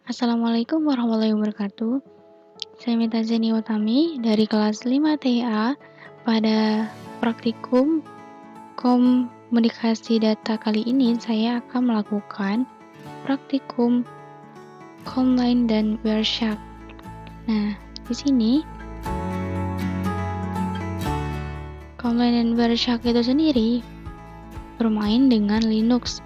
Assalamualaikum warahmatullahi wabarakatuh. Saya Mita Zeni Utami dari kelas 5 TA. Pada praktikum komunikasi data kali ini saya akan melakukan praktikum Combine dan Wireshark. Nah, di sini Combine dan Wireshark itu sendiri bermain dengan Linux.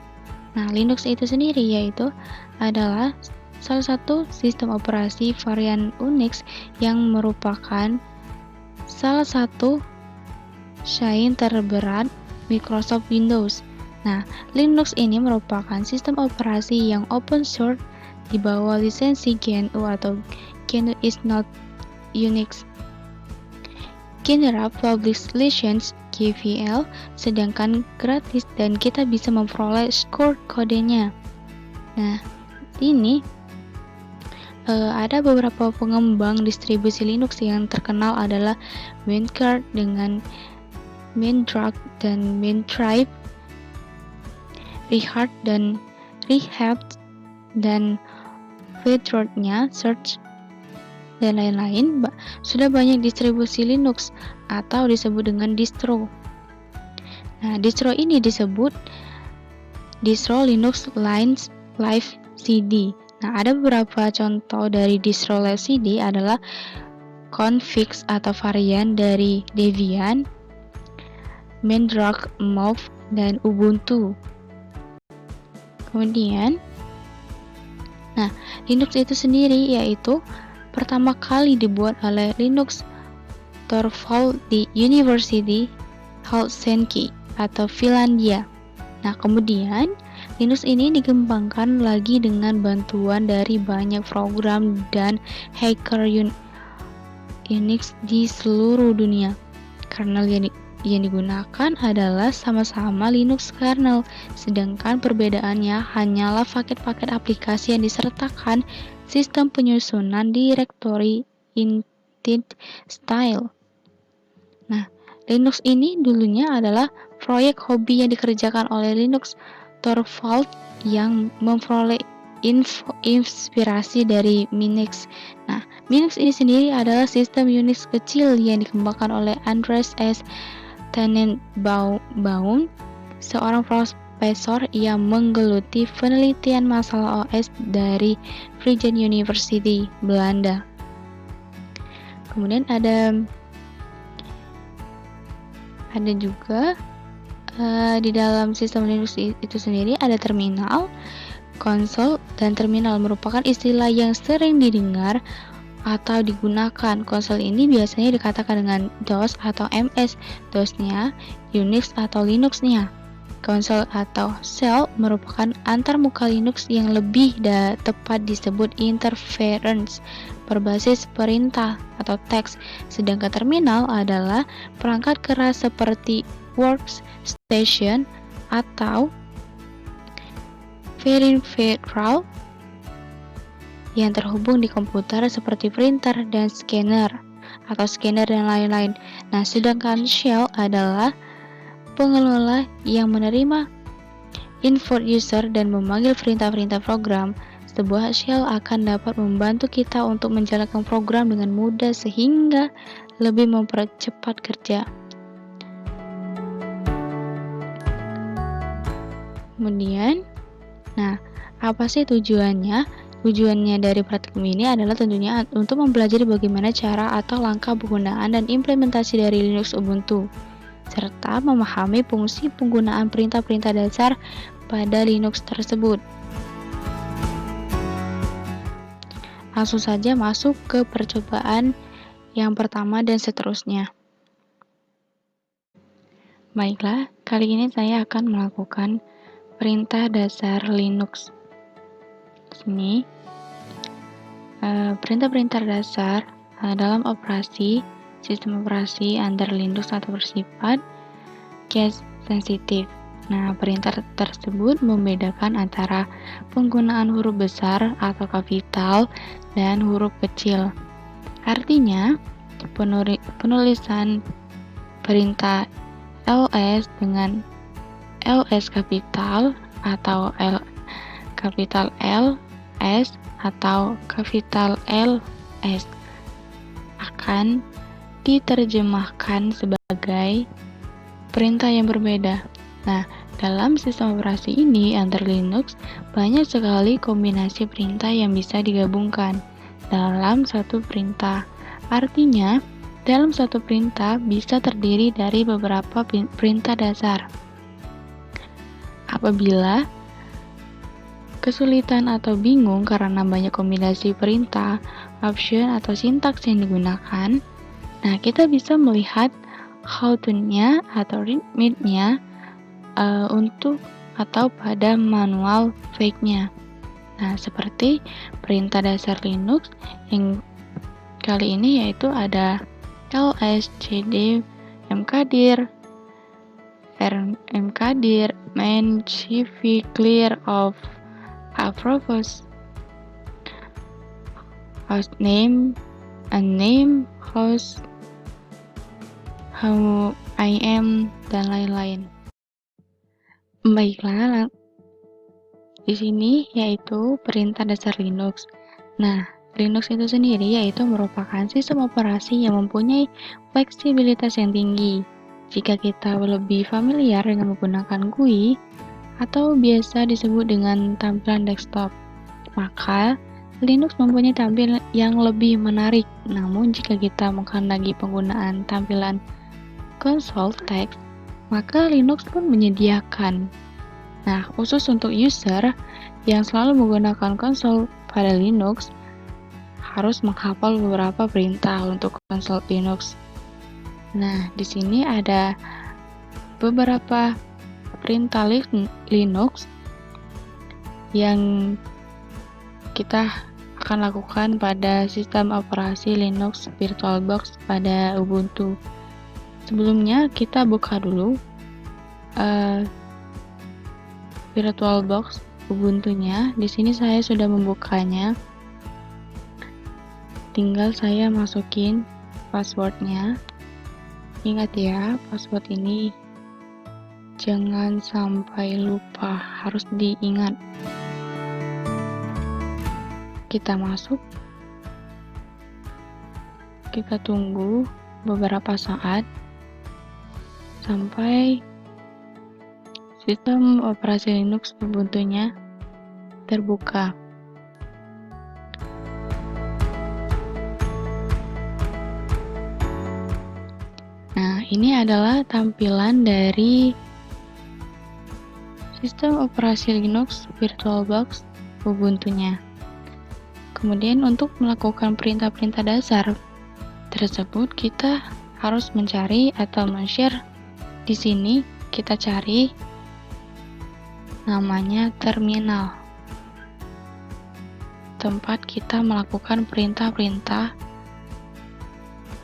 Nah, Linux itu sendiri yaitu adalah salah satu sistem operasi varian Unix yang merupakan salah satu saing terberat Microsoft Windows. Nah, Linux ini merupakan sistem operasi yang open source di bawah lisensi GNU atau GNU is not Unix. General Public License GPL, sedangkan gratis dan kita bisa memperoleh score kodenya. Nah, ini ada beberapa pengembang distribusi Linux yang terkenal adalah Minecraft dengan Mandrake dan Mantribe, Rehab dan Vedrotnya, Search dan lain-lain. Sudah banyak distribusi Linux atau disebut dengan distro. Nah, distro ini disebut distro Linux Live CD. Nah, ada beberapa contoh dari distro Live CD adalah Config atau varian dari Debian, Mandrake, Mauve, dan Ubuntu. Kemudian, Linux itu sendiri yaitu pertama kali dibuat oleh Linux Torvald di University Helsinki atau Finlandia. Nah, kemudian Linux ini dikembangkan lagi dengan bantuan dari banyak program dan hacker Unix di seluruh dunia. Kernel yang digunakan adalah sama-sama Linux kernel, sedangkan perbedaannya hanyalah paket-paket aplikasi yang disertakan sistem penyusunan direktori init style. Nah, Linux ini dulunya adalah proyek hobi yang dikerjakan oleh Linux Torvald yang memperoleh inspirasi dari Minix. Nah, Minix ini sendiri adalah sistem Unix kecil yang dikembangkan oleh Andreas S. Tannenbaum, seorang profesor yang menggeluti penelitian masalah OS dari Vrije University, Belanda. Kemudian ada juga di dalam sistem Linux itu sendiri ada terminal, konsol, dan terminal merupakan istilah yang sering didengar atau digunakan. Konsol ini biasanya dikatakan dengan DOS atau MS, DOS-nya, Unix atau Linux-nya. Konsol atau shell merupakan antarmuka Linux yang lebih tepat disebut interference berbasis perintah atau teks, sedangkan terminal adalah perangkat keras seperti workstation atau peripheral yang terhubung di komputer seperti printer dan scanner dan lain-lain. Nah, sedangkan shell adalah pengelola yang menerima input user dan memanggil perintah-perintah program. Sebuah shell akan dapat membantu kita untuk menjalankan program dengan mudah sehingga lebih mempercepat kerja. Kemudian, apa sih tujuannya? Tujuannya dari praktikum ini adalah tentunya untuk mempelajari bagaimana cara atau langkah penggunaan dan implementasi dari Linux Ubuntu, serta memahami fungsi penggunaan perintah-perintah dasar pada Linux tersebut. Langsung saja masuk ke percobaan yang pertama dan seterusnya. Baiklah, kali ini saya akan melakukan perintah dasar Linux. Sini, perintah-perintah dasar dalam sistem operasi under Linux atau bersifat case sensitif. Nah, perintah tersebut membedakan antara penggunaan huruf besar atau kapital dan huruf kecil. Artinya, penulisan perintah ls dengan ls kapital atau kapital L LS atau capital LS akan diterjemahkan sebagai perintah yang berbeda. Nah, dalam sistem operasi ini antar Linux banyak sekali kombinasi perintah yang bisa digabungkan dalam satu perintah. Artinya, dalam satu perintah bisa terdiri dari beberapa perintah dasar. Apabila kesulitan atau bingung karena banyak kombinasi perintah, option, atau sintaks yang digunakan, nah kita bisa melihat how to-nya atau readme-nya untuk atau pada manual fake-nya. Nah, seperti perintah dasar Linux yang kali ini yaitu ada ls cd mkdir mkdir main cv clear of Apropos host name, unnamed host, how I am, dan lain-lain. Baiklah, di sini yaitu perintah dasar Linux. Nah, Linux itu sendiri yaitu merupakan sistem operasi yang mempunyai fleksibilitas yang tinggi. Jika kita lebih familiar dengan menggunakan GUI atau biasa disebut dengan tampilan desktop, maka Linux mempunyai tampilan yang lebih menarik. Namun jika kita menghendaki penggunaan tampilan konsol teks, maka Linux pun menyediakan. Nah, khusus untuk user yang selalu menggunakan konsol pada Linux, harus menghafal beberapa perintah untuk konsol Linux. Nah, di sini ada beberapa perintah Linux yang kita akan lakukan pada sistem operasi Linux VirtualBox pada Ubuntu. Sebelumnya kita buka dulu VirtualBox Ubuntu-nya. Di sini saya sudah membukanya. Tinggal saya masukin passwordnya. Ingat ya, password ini jangan sampai lupa, harus diingat. Kita masuk, kita tunggu beberapa saat sampai sistem operasi Linux Ubuntu-nya terbuka. Nah, ini adalah tampilan dari sistem operasi Linux VirtualBox Ubuntu-nya. Kemudian untuk melakukan perintah-perintah dasar tersebut, kita harus mencari atau men-share. Di sini kita cari namanya terminal, tempat kita melakukan perintah-perintah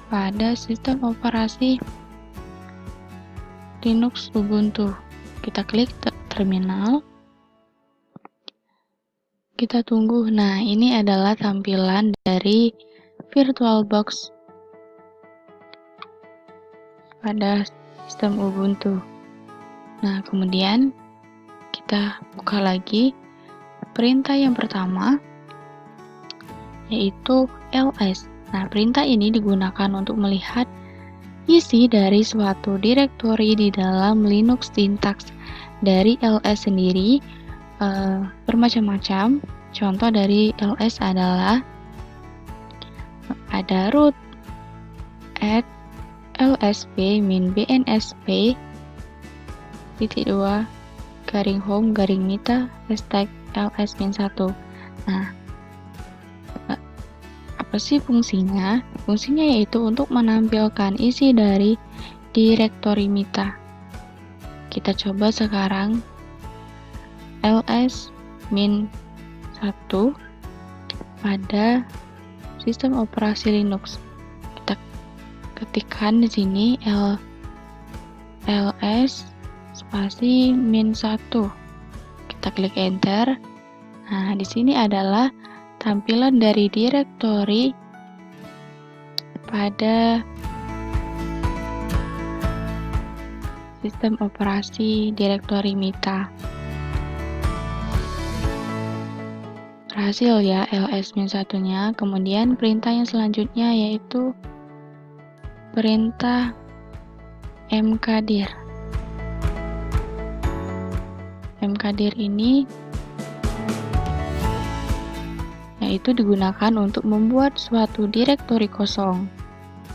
pada sistem operasi Linux Ubuntu. Kita klik terminal, kita tunggu. Nah, ini adalah tampilan dari VirtualBox pada sistem Ubuntu. Nah, kemudian kita buka lagi perintah yang pertama, yaitu ls. Nah, perintah ini digunakan untuk melihat isi dari suatu direktori di dalam Linux. Sintaks dari ls sendiri bermacam-macam. Contoh dari ls adalah ada root, add, lsp min bnsp _2 home mita hashtag ls-1. Nah, apa sih fungsinya? Fungsinya yaitu untuk menampilkan isi dari direktori mita. Kita coba sekarang ls-1 pada sistem operasi Linux. Kita ketikkan di sini ls spasi -1. Kita klik enter. Nah, di sini adalah tampilan dari direktori pada sistem operasi direktori mita. Berhasil ya ls-1-nya. Kemudian perintah yang selanjutnya yaitu perintah mkdir. Mkdir ini yaitu digunakan untuk membuat suatu direktori kosong.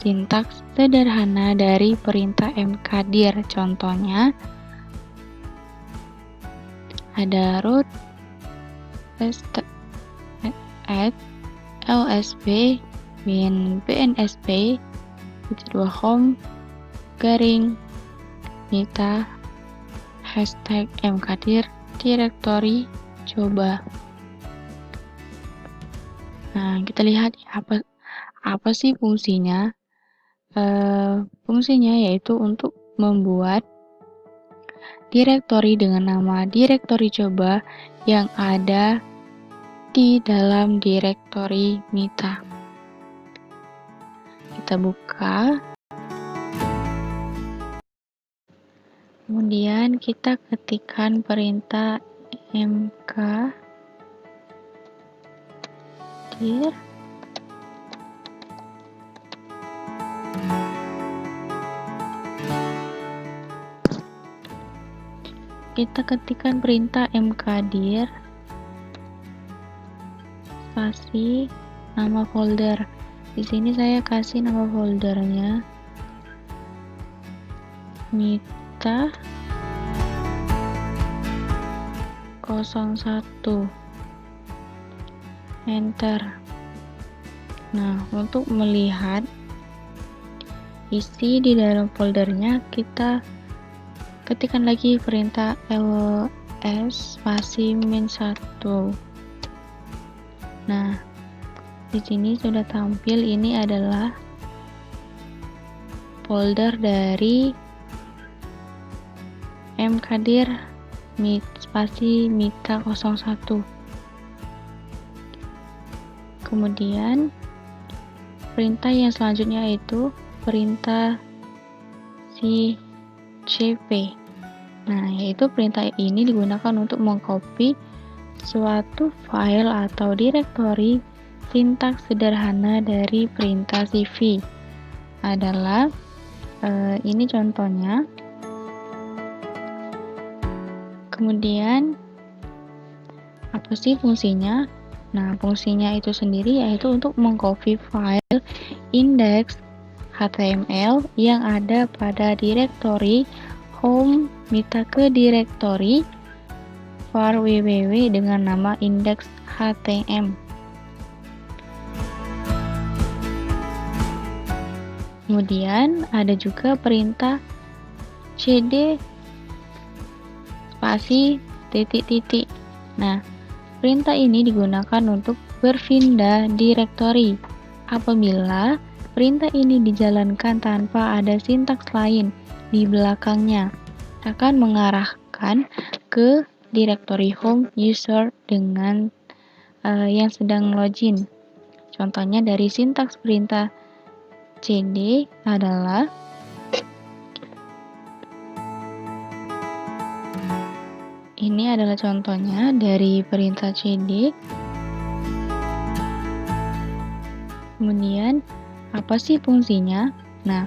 Sintaks sederhana dari perintah mkdir contohnya ada root add lsb bin bnsp home garing mita hashtag mkdir direktori coba. Nah, kita lihat apa sih fungsinya. Fungsinya yaitu untuk membuat direktori dengan nama direktori coba yang ada di dalam direktori mita. Kita buka. Kemudian kita ketikkan perintah mkdir. Kita ketikkan perintah mkdir spasi nama folder. Di sini saya kasih nama foldernya mita 01. Enter. Nah, untuk melihat isi di dalam foldernya, kita ketikkan lagi perintah ls spasi -1. Nah, di sini sudah tampil, ini adalah folder dari mkdir spasi mita 01. Kemudian perintah yang selanjutnya yaitu perintah cp. Nah, yaitu perintah ini digunakan untuk mengcopy suatu file atau direktori. Sintaks sederhana dari perintah cv adalah ini contohnya. Kemudian apa sih fungsinya? Nah, fungsinya itu sendiri yaitu untuk mengcopy file index HTML yang ada pada direktori home mita ke direktori var www dengan nama index.htm. Kemudian ada juga perintah cd spasi titik-titik. Nah, perintah ini digunakan untuk berpindah direktori. Apabila perintah ini dijalankan tanpa ada sintaks lain di belakangnya, akan mengarahkan ke direktori home user dengan yang sedang login. Contohnya dari sintaks perintah cd adalah ini adalah contohnya dari perintah cd. Kemudian apa sih fungsinya? Nah,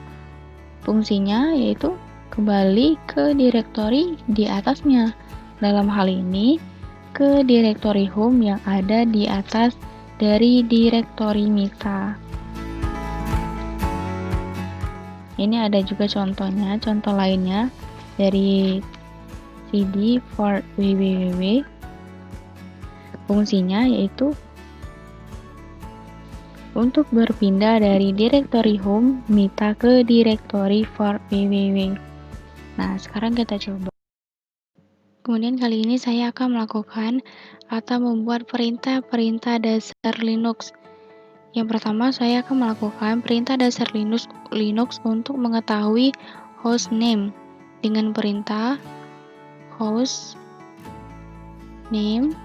fungsinya yaitu kembali ke direktori di atasnya. Dalam hal ini ke direktori home yang ada di atas dari direktori mita. Ini ada juga contohnya, contoh lainnya dari cd for www. Fungsinya yaitu untuk berpindah dari direktori home mita ke direktori for www. Nah, sekarang kita coba. Kemudian kali ini saya akan melakukan atau membuat perintah-perintah dasar Linux. Yang pertama, saya akan melakukan perintah dasar Linux untuk mengetahui host name dengan perintah host name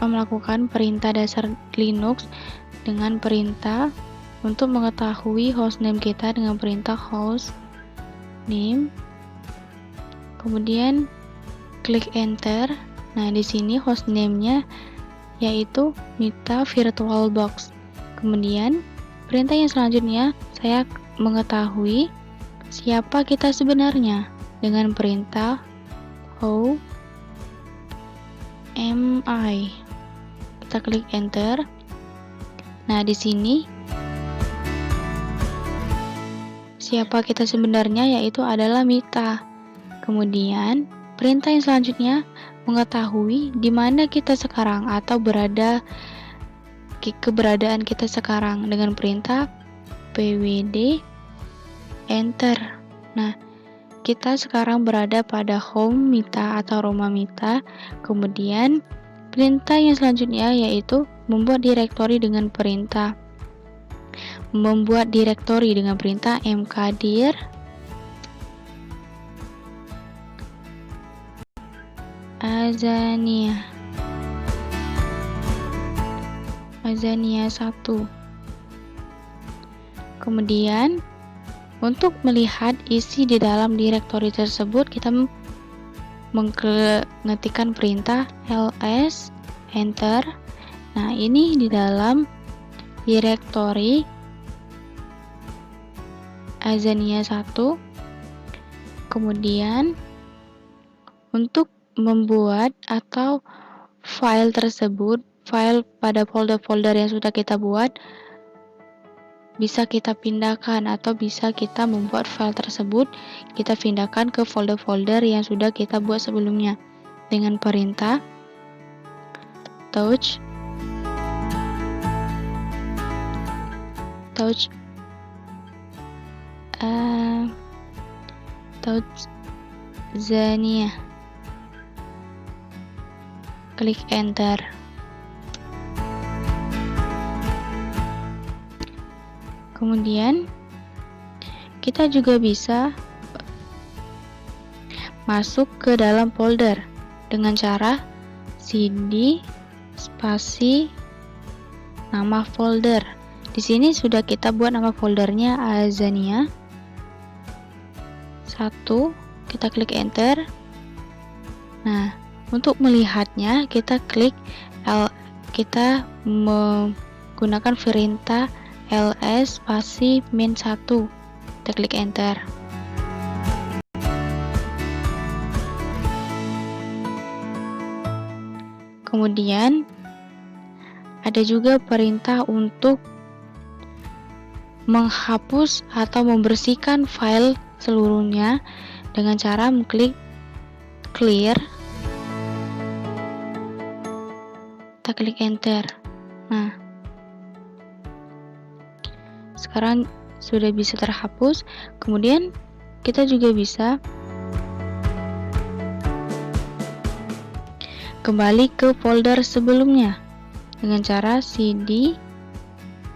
melakukan perintah dasar Linux dengan perintah untuk mengetahui hostname kita dengan perintah hostname. Kemudian klik enter. Nah, di sini hostname-nya yaitu Mita VirtualBox. Kemudian perintah yang selanjutnya saya mengetahui siapa kita sebenarnya dengan perintah who am I. Kita klik enter. Nah, di sini siapa kita sebenarnya yaitu adalah Mita. Kemudian perintah yang selanjutnya mengetahui di mana kita sekarang atau keberadaan kita sekarang dengan perintah pwd enter. Nah, kita sekarang berada pada home Mita atau rumah Mita. Kemudian perintah yang selanjutnya yaitu membuat direktori dengan perintah mkdir Azania 1. Kemudian untuk melihat isi di dalam direktori tersebut, kita mengetikkan perintah ls enter. Nah, ini di dalam direktori Azania 1. Kemudian untuk membuat atau file tersebut, file pada folder-folder yang sudah kita buat, bisa kita pindahkan atau bisa kita membuat file tersebut kita pindahkan ke folder-folder yang sudah kita buat sebelumnya dengan perintah touch Zania. Klik enter. Kemudian kita juga bisa masuk ke dalam folder dengan cara cd spasi nama folder. Di sini sudah kita buat nama foldernya Azania 1. Kita klik enter. Nah, untuk melihatnya kita menggunakan perintah ls spasi min1. Kita klik enter. Kemudian ada juga perintah untuk menghapus atau membersihkan file seluruhnya dengan cara mengklik clear. Kita klik enter. Nah, sekarang sudah bisa terhapus. Kemudian kita juga bisa kembali ke folder sebelumnya dengan cara cd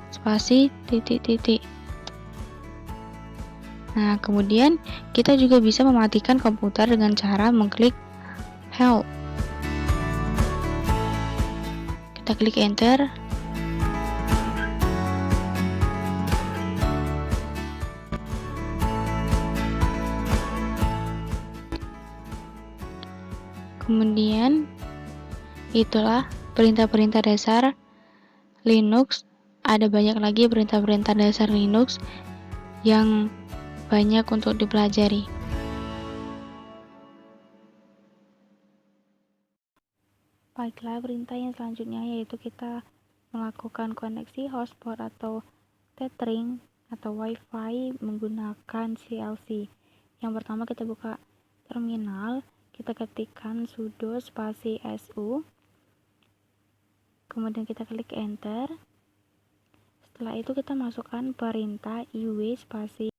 spasi titik-titik. Nah, kemudian kita juga bisa mematikan komputer dengan cara mengklik help. Kita klik enter. Kemudian itulah perintah-perintah dasar Linux. Ada banyak lagi perintah-perintah dasar Linux yang banyak untuk dipelajari. Baiklah, perintah yang selanjutnya yaitu kita melakukan koneksi hotspot atau tethering atau wifi menggunakan CLC. Yang pertama kita buka terminal, kita ketikkan sudo spasi su, kemudian kita klik enter. Setelah itu kita masukkan perintah iw spasi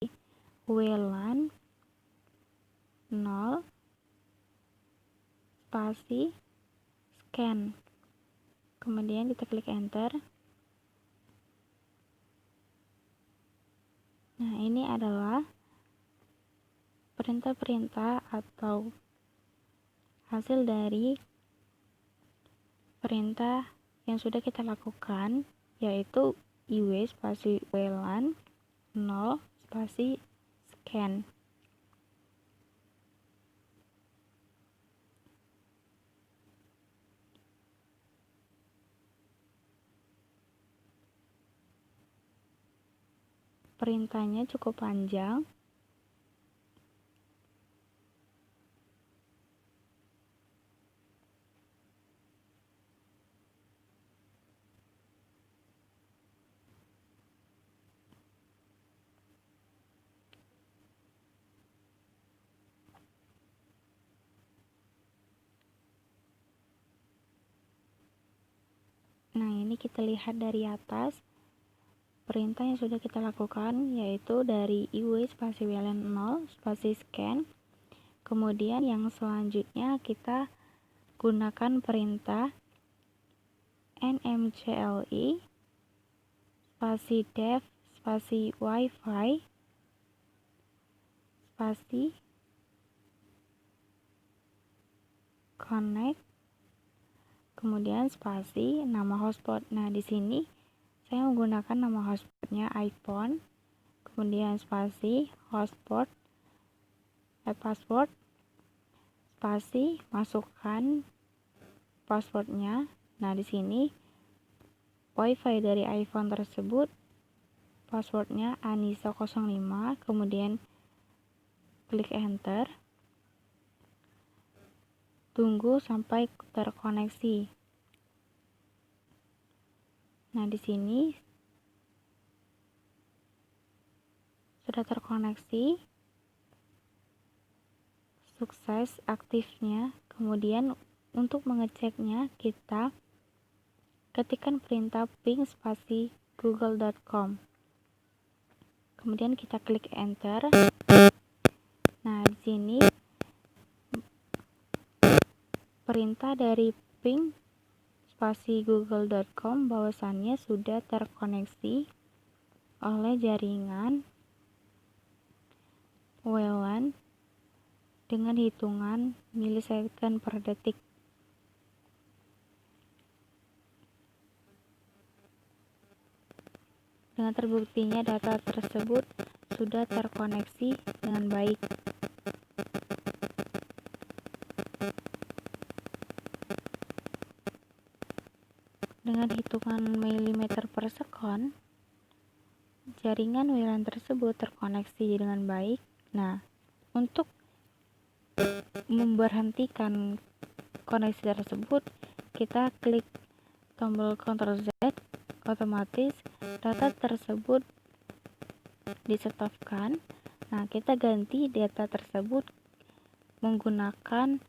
wlan 0 spasi scan, kemudian kita klik enter. Nah, ini adalah perintah-perintah atau hasil dari perintah yang sudah kita lakukan yaitu iw spasi WLAN 0 spasi scan. Perintahnya cukup panjang. Nah, ini kita lihat dari atas. Perintah yang sudah kita lakukan yaitu dari iw spasi WLAN 0 spasi scan. Kemudian yang selanjutnya kita gunakan perintah nmcli spasi dev spasi wifi spasi connect, kemudian spasi nama hotspot. Nah, di sini saya menggunakan nama hotspotnya iPhone, kemudian spasi hotspot password, spasi masukkan passwordnya. Nah, di sini wifi dari iPhone tersebut passwordnya Anissa05, kemudian klik enter, tunggu sampai terkoneksi. Nah, di sini sudah terkoneksi, sukses aktifnya. Kemudian untuk mengeceknya kita ketikkan perintah ping spasi google.com, kemudian kita klik enter. Nah, di sini perintah dari ping spasi google.com bahwasannya sudah terkoneksi oleh jaringan WLAN dengan hitungan milisecond per detik. Dengan terbuktinya data tersebut sudah terkoneksi dengan baik. Dengan hitungan milimeter per second, jaringan WLAN tersebut terkoneksi dengan baik. Nah, untuk memberhentikan koneksi tersebut, kita klik tombol Ctrl Z, otomatis data tersebut di-stopkan. Nah, kita ganti data tersebut menggunakan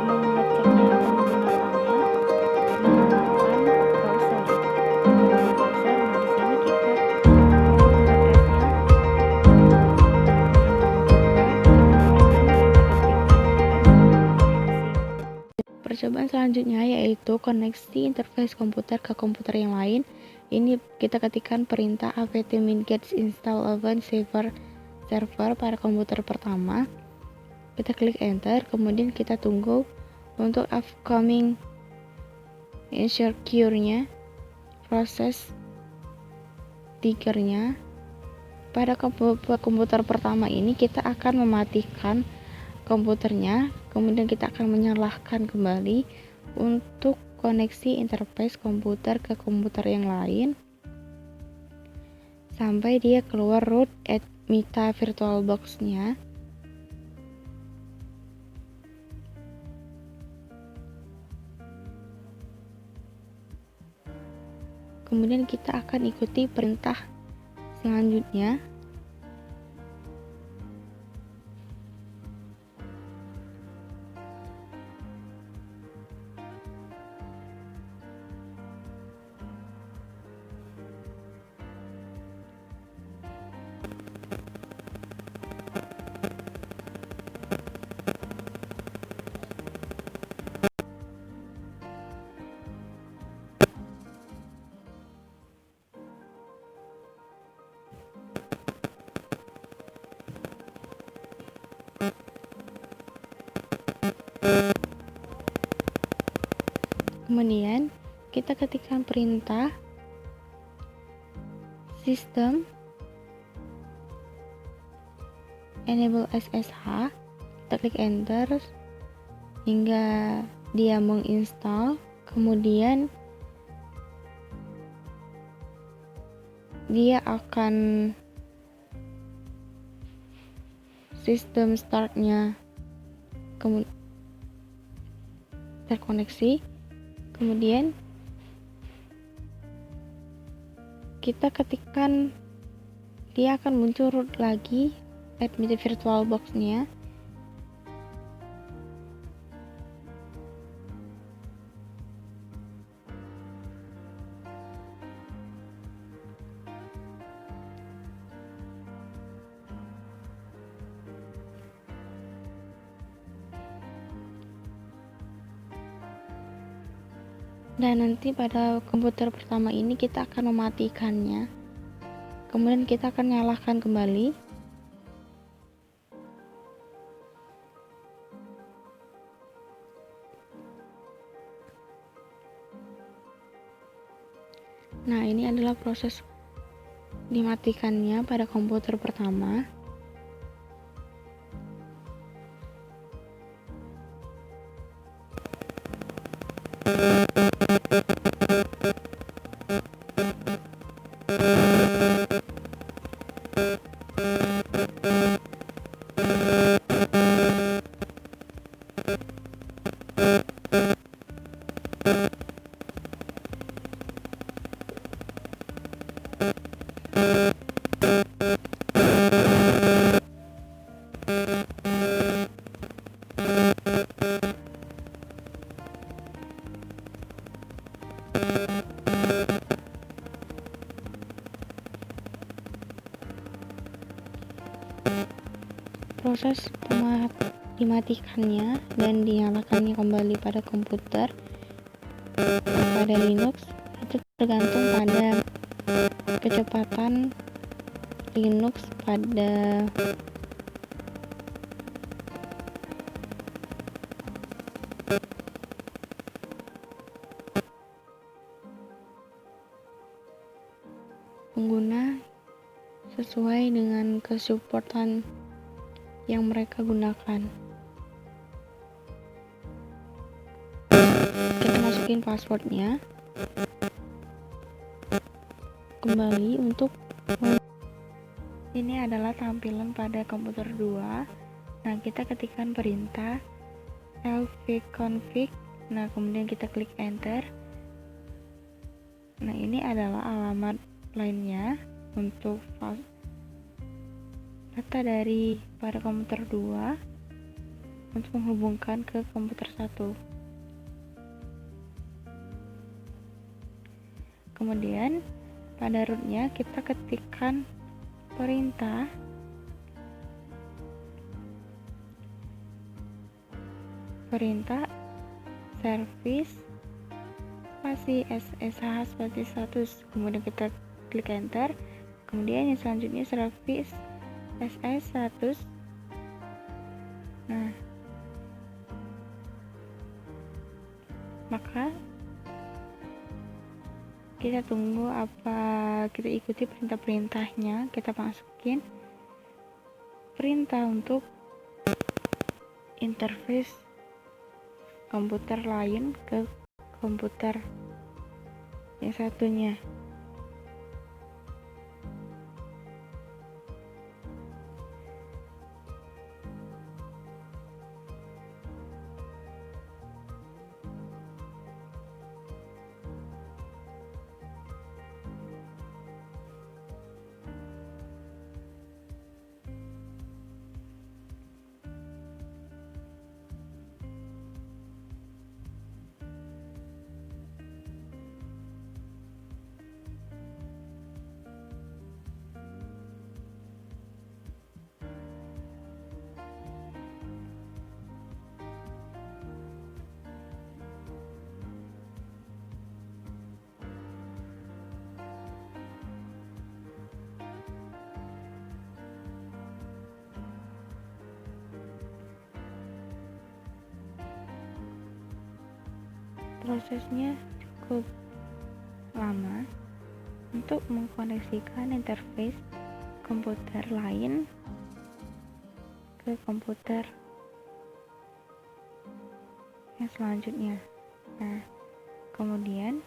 mengeceknya atau menggunakannya menggunakan browser. Nah, di sini kita percobaan selanjutnya yaitu koneksi interface komputer ke komputer yang lain. Ini kita ketikkan perintah apt-min get install Open server pada komputer pertama. Kita klik enter, kemudian kita tunggu untuk upcoming insecure-nya proses triggernya. Pada komputer pertama ini kita akan mematikan komputernya, kemudian kita akan menyalakan kembali untuk koneksi interface komputer ke komputer yang lain sampai dia keluar root at Mita VirtualBox-nya. Kemudian kita akan ikuti perintah selanjutnya. Kemudian kita ketikkan perintah sistem enable SSH, kita klik enter hingga dia menginstal. Kemudian dia akan sistem startnya terkoneksi. Kemudian kita ketikkan, dia akan muncul root lagi admit VirtualBox-nya. Dan nanti pada komputer pertama ini kita akan mematikannya. Kemudian kita akan nyalakan kembali. Nah, ini adalah proses dimatikannya pada komputer pertama. Proses dimatikannya dan dinyalakannya kembali pada komputer pada Linux itu tergantung pada kecepatan Linux pada pengguna sesuai dengan kesupportan yang mereka gunakan. Kita masukin passwordnya kembali. Untuk ini adalah tampilan pada komputer 2. Nah, kita ketikkan perintah lvconfig. Nah, kemudian kita klik enter. Nah, ini adalah alamat lainnya untuk data dari pada komputer 2 untuk menghubungkan ke komputer 1. Kemudian pada rootnya kita ketikkan perintah service spasi SSH spasi status. Kemudian kita klik enter. Kemudian yang selanjutnya service SS status. Nah, maka kita tunggu kita ikuti perintah-perintahnya. Kita masukin perintah untuk interface komputer lain ke komputer yang satunya. prosesnya cukup lama untuk mengkoneksikan interface komputer lain ke komputer yang selanjutnya. Nah, kemudian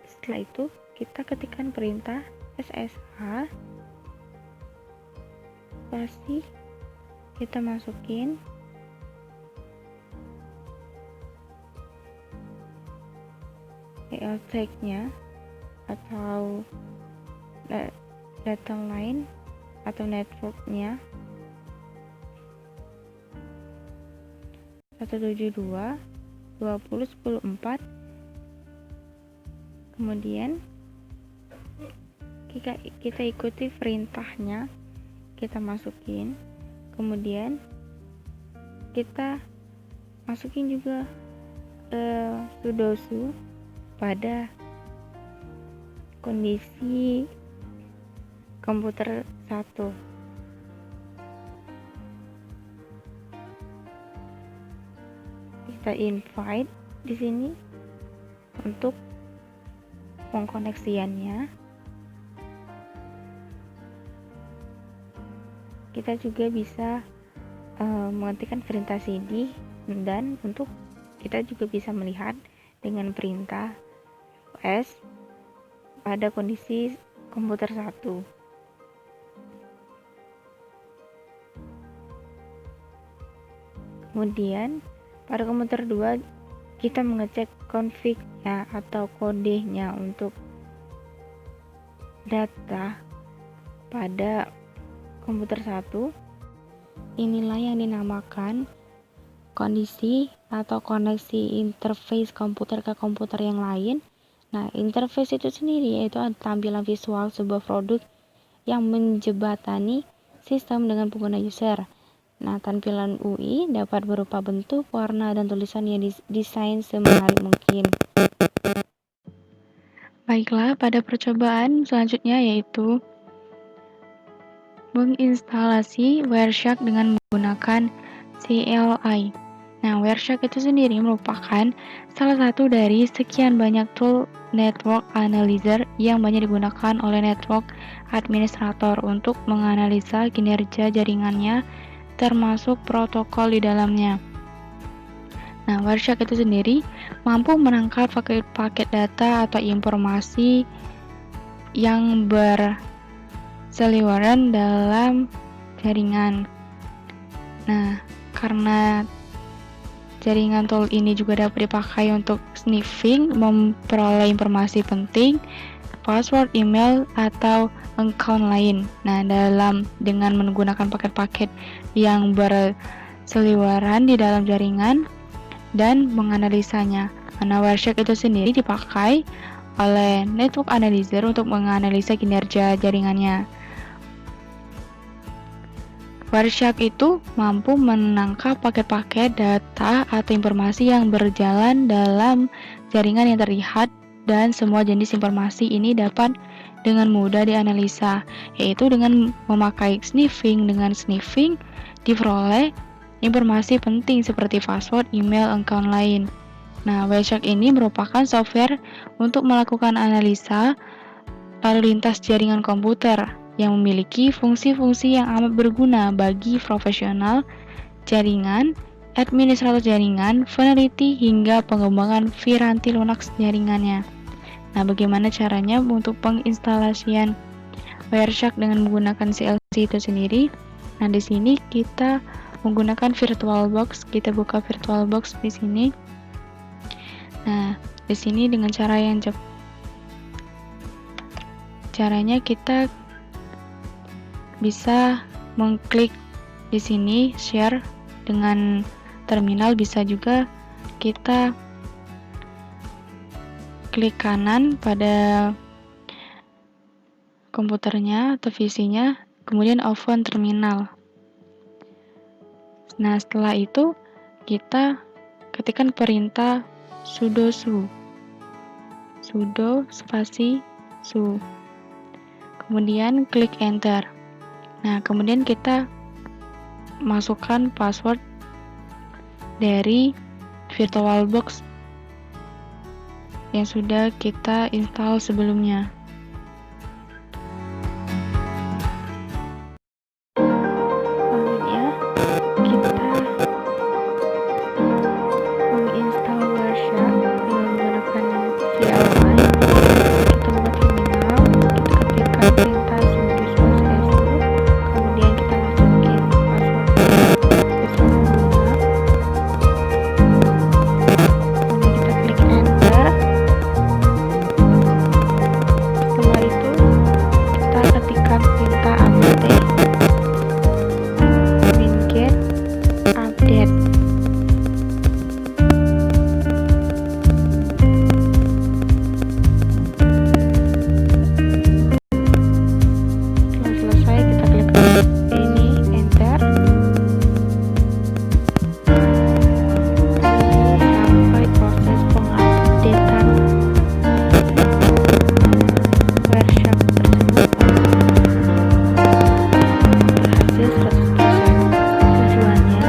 setelah itu kita ketikkan perintah SSH, pasti kita masukin tag-nya atau data line atau networknya 172.20.10.4. Kemudian kita ikuti perintahnya, kita masukin, kemudian kita masukin juga sudoku pada kondisi komputer 1. Kita invite di sini untuk pengkoneksiannya. Kita juga bisa mengetikkan perintah cd, dan untuk kita juga bisa melihat dengan perintah os pada kondisi komputer 1. Kemudian pada komputer 2 kita mengecek config-nya atau kodenya untuk data pada komputer 1. Inilah yang dinamakan kondisi atau koneksi interface komputer ke komputer yang lain. Nah, interface itu sendiri yaitu tampilan visual sebuah produk yang menjembatani sistem dengan pengguna user. Nah, tampilan UI dapat berupa bentuk, warna, dan tulisan yang didesain semenarik mungkin. Baiklah, pada percobaan selanjutnya yaitu menginstalasi Wireshark dengan menggunakan CLI. Nah, Wireshark itu sendiri merupakan salah satu dari sekian banyak tool network analyzer yang banyak digunakan oleh network administrator untuk menganalisa kinerja jaringannya, termasuk protokol di dalamnya. Nah, Wireshark itu sendiri mampu menangkap paket data atau informasi yang berseliweran dalam jaringan. Nah, karena jaringan tool ini juga dapat dipakai untuk sniffing, memperoleh informasi penting, password email atau account lain. Nah, dengan menggunakan paket-paket yang berseliweran di dalam jaringan dan menganalisanya. Nah, Wireshark itu sendiri dipakai oleh network analyzer untuk menganalisa kinerja jaringannya. Wireshark itu mampu menangkap paket-paket data atau informasi yang berjalan dalam jaringan yang terlihat, dan semua jenis informasi ini dapat dengan mudah dianalisa, yaitu dengan memakai sniffing. Dengan sniffing diperoleh informasi penting seperti password, email, account lain. Nah, Wireshark ini merupakan software untuk melakukan analisa lalu lintas jaringan komputer yang memiliki fungsi-fungsi yang amat berguna bagi profesional jaringan, administrator jaringan, peneliti, hingga pengembangan piranti lunak jaringannya. Nah, bagaimana caranya untuk penginstalasian Wireshark dengan menggunakan CLC itu sendiri? Nah, di sini kita menggunakan VirtualBox. Kita buka VirtualBox di sini. Nah, di sini dengan caranya kita bisa mengklik di sini share dengan terminal, bisa juga kita klik kanan pada komputernya atau PC-nya, kemudian open terminal. Nah, setelah itu kita ketikkan perintah sudo spasi su, kemudian klik enter. Nah, kemudian kita masukkan password dari VirtualBox yang sudah kita install sebelumnya. Selanjutnya, kita menginstal Wireshark dengan menggunakan VLI. Kita buka terminal, kita ketikkan perintah sudo /su, kemudian kita masukin passwordnya ke semua, kemudian kita klik enter. Setelah itu kita ketikkan perintah apt winget update. Setelah selesai kita klik ini enter, sampai proses pengupdatean Wireshark tersebut berhasil 100%. Tujuannya,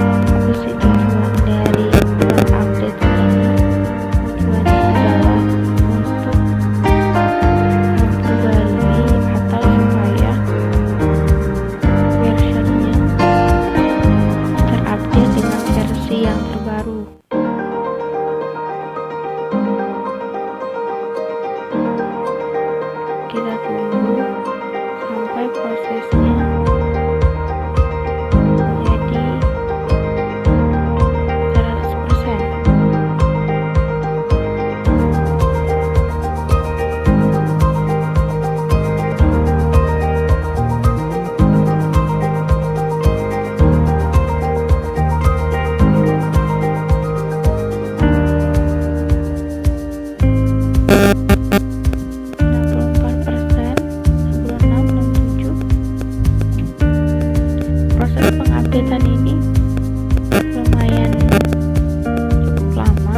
apa sih tujuan dari update ini? Tujuannya adalah untuk memperbarui atau supaya Wireshark-nya terupdate dengan versi yang terbaru. Kita tunggu sampai prosesnya menjadi 100%. Proses pengupdatean ini lumayan cukup lama.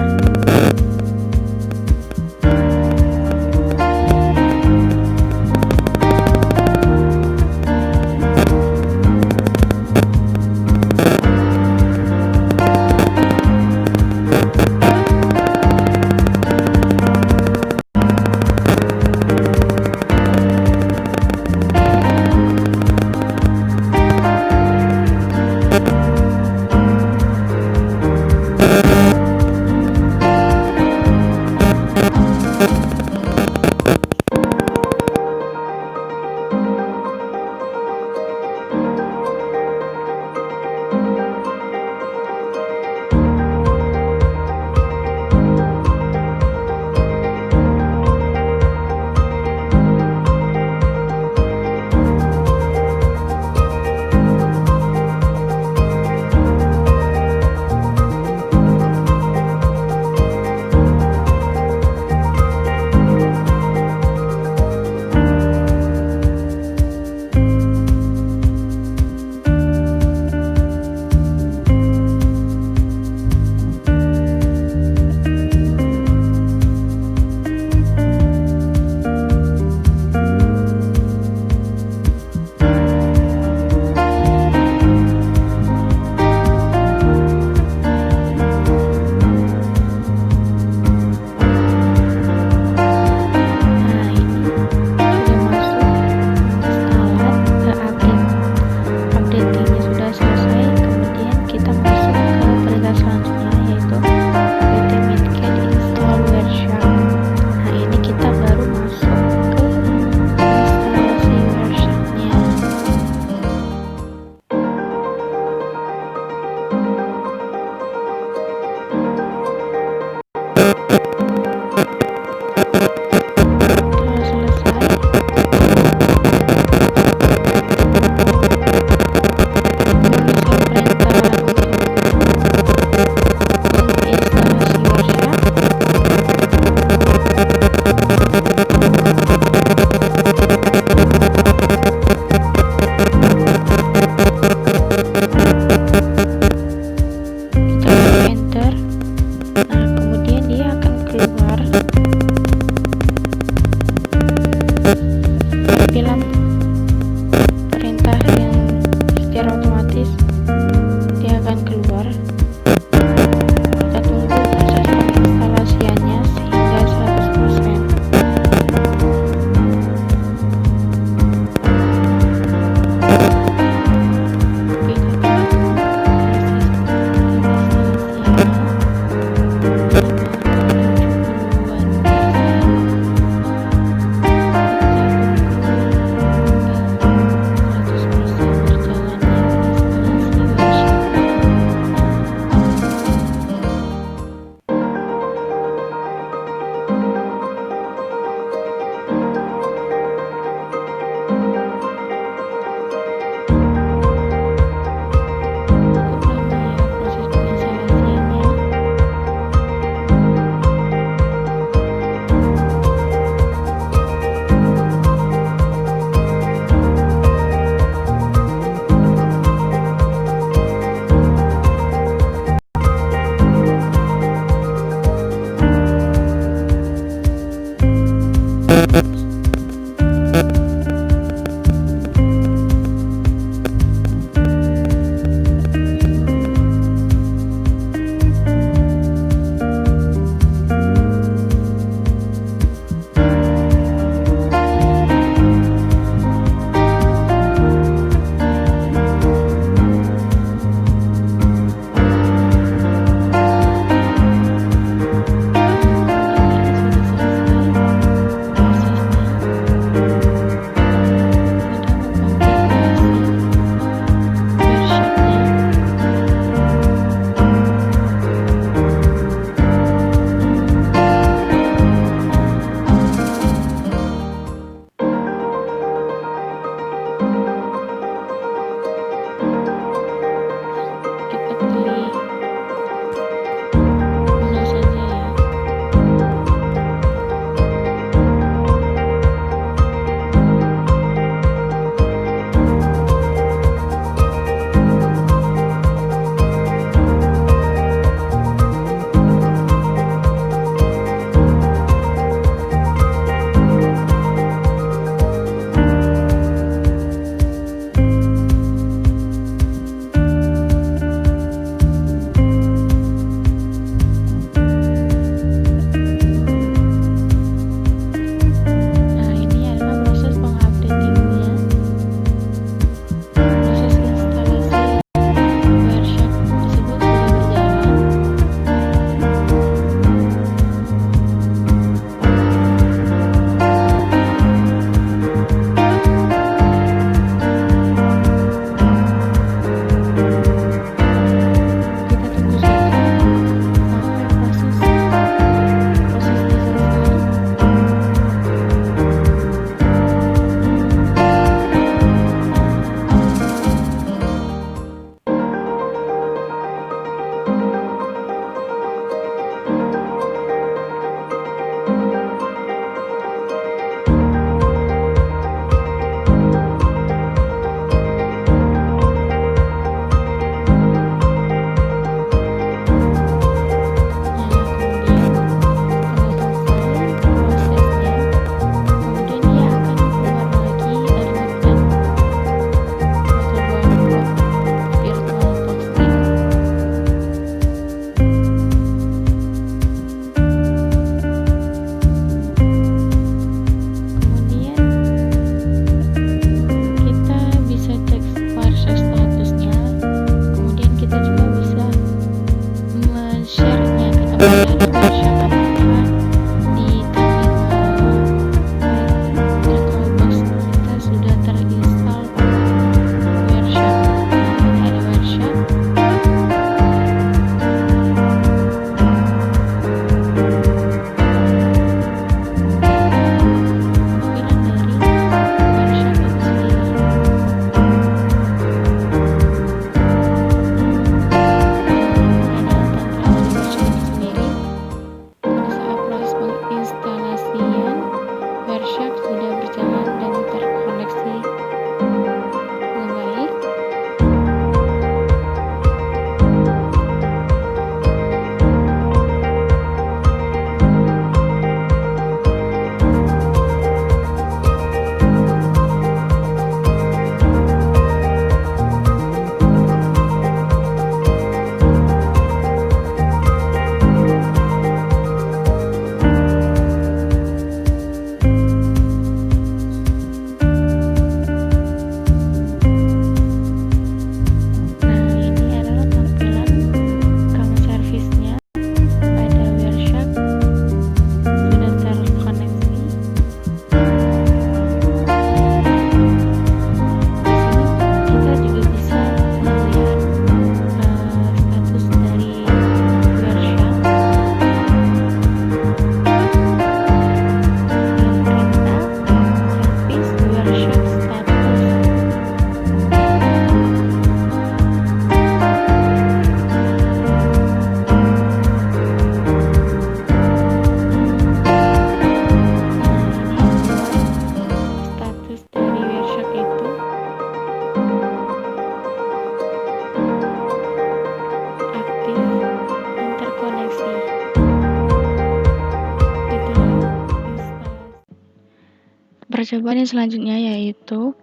Percobaan yang selanjutnya yaitu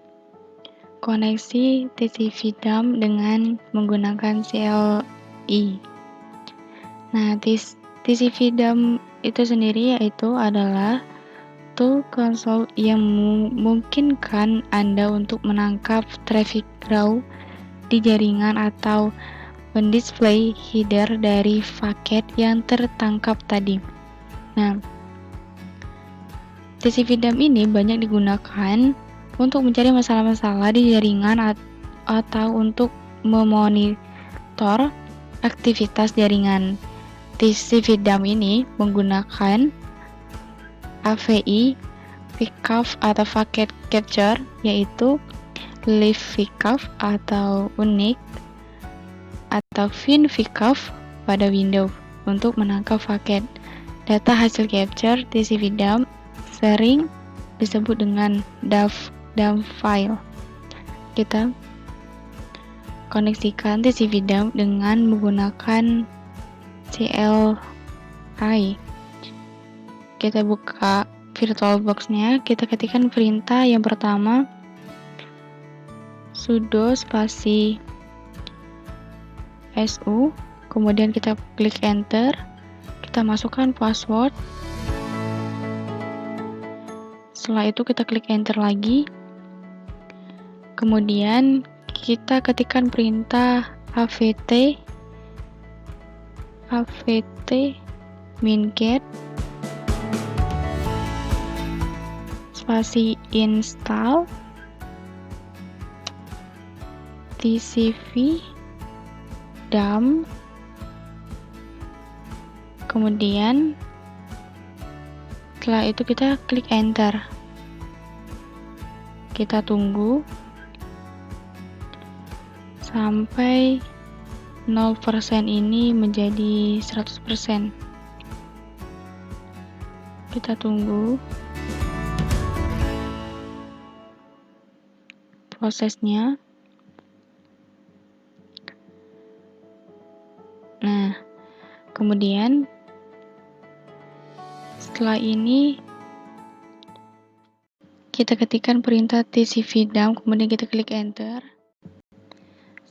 koneksi TCV dump dengan menggunakan CLI. Nah, TCV dump itu sendiri adalah tool konsol yang memungkinkan Anda untuk menangkap traffic raw di jaringan atau mendisplay header dari paket yang tertangkap tadi. Nah, TCV dump ini banyak digunakan untuk mencari masalah-masalah di jaringan atau untuk memonitor aktivitas jaringan. TCV dump ini menggunakan AVI VCAF atau Packet Capture, yaitu Leaf VCAF atau Unique atau Fin VCAF pada Windows untuk menangkap paket. Data hasil capture TCV dump sering disebut dengan dump file. Kita koneksikan TCV dump dengan menggunakan CLI. Kita buka VirtualBox-nya, kita ketikkan perintah yang pertama sudo spasi su, kemudian kita klik enter, kita masukkan password. Setelah itu kita klik enter lagi, kemudian kita ketikkan perintah avt minget spasi install TCV dump, kemudian setelah itu kita klik enter, kita tunggu sampai 0% ini menjadi 100%. Kita tunggu prosesnya. Nah, kemudian setelah ini kita ketikkan perintah TCV dump, kemudian kita klik enter.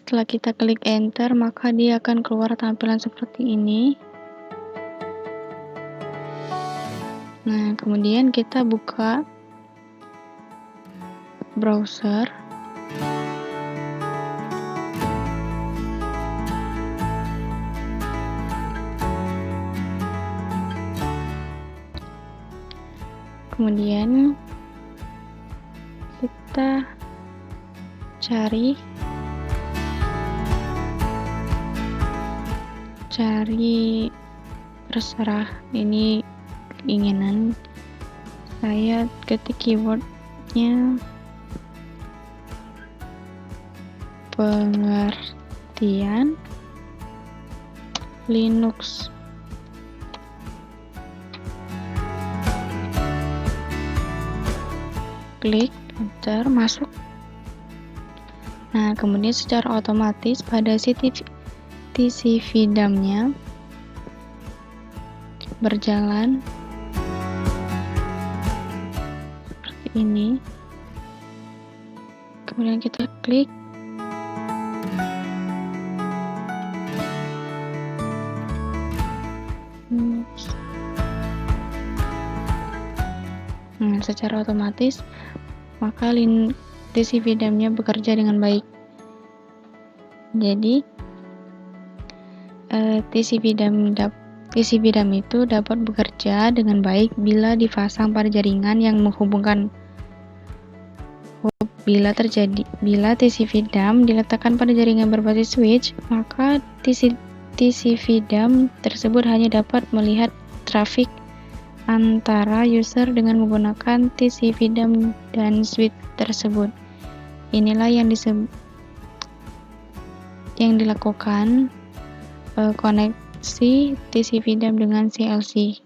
Setelah kita klik enter, maka dia akan keluar tampilan seperti ini. Nah, kemudian kita buka browser. Kemudian kita cari terserah, ini keinginan saya, ketik keywordnya pengertian Linux. Klik enter, masuk. Nah, kemudian secara otomatis pada TCV dump-nya berjalan seperti ini. Kemudian kita klik secara otomatis maka TCV dump-nya bekerja dengan baik. Jadi TCV dump itu dapat bekerja dengan baik bila dipasang pada jaringan yang menghubungkan. Bila TCV dump diletakkan pada jaringan berbasis switch, maka TCV dump tersebut hanya dapat melihat trafik antara user dengan menggunakan TCV dump dan switch tersebut. Inilah yang dilakukan koneksi TCV dump dengan CLI.